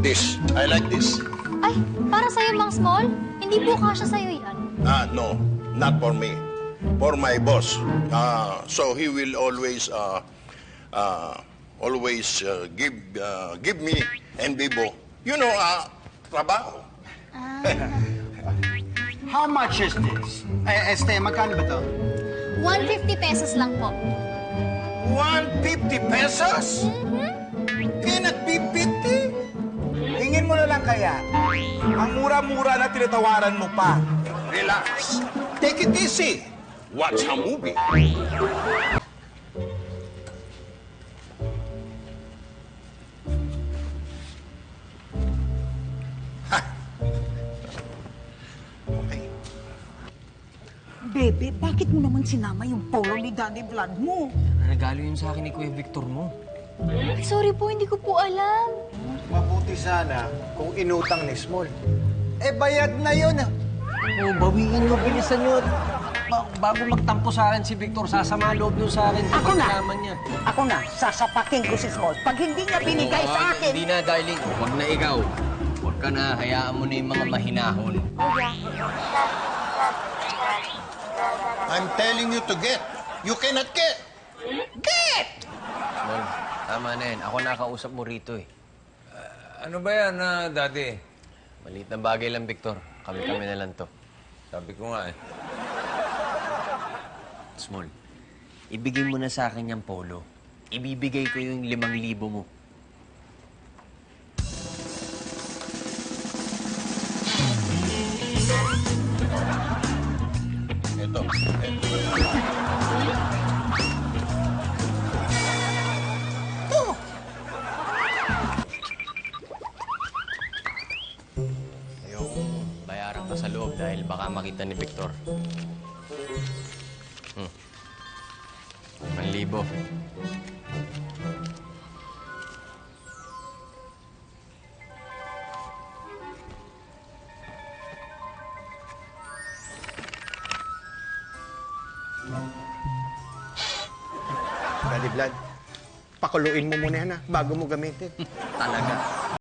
This. I like this. Ay, para sa'yo, Mang Small? Hindi po kasya sa'yo yan. No, not for me. For my boss. So he will always give me and Bibo, trabaho. How much is this? Este, magkano ba to? 150 pesos lang po. 150 pesos? Cannot be 50? Tingin mo na lang kaya. Ang mura-mura na tinatawaran mo pa. Relax. Take it easy. Watch a movie. Bebe, bakit mo naman sinama yung polo ni Danny Vlad mo? Nagalo yun sa akin ni Kuya Victor mo. Ay, sorry po, hindi ko po alam. Mabuti sana kung inutang ni Small. Bayad na yun. Oh, bawiin mo, bilisan nyo. Bago magtampo sa akin si Victor, sasama loob nun sa akin. Ako na! Niya. Ako na, sasapakin ko si Small. Pag hindi niya binigay sa akin... Hindi na, darling. Huwag na ikaw. Huwag ka na, hayaan mo na yung mga mahinahon. I'm telling you to get. You cannot get. Get! Small, tama na yan. Ako nakausap mo rito eh. Ano ba yan, Daddy? Maliit na bagay lang, Victor. Kami-kami na lang to. Sabi ko nga eh. Small, ibigay mo na sa akin yung polo. Ibibigay ko yung 5,000 mo. Ito. Bayaran ka sa loob dahil baka makita ni Victor. 1,000. Daddy Vlad, pakuluin mo muna yan bago mo gamitin. Talaga.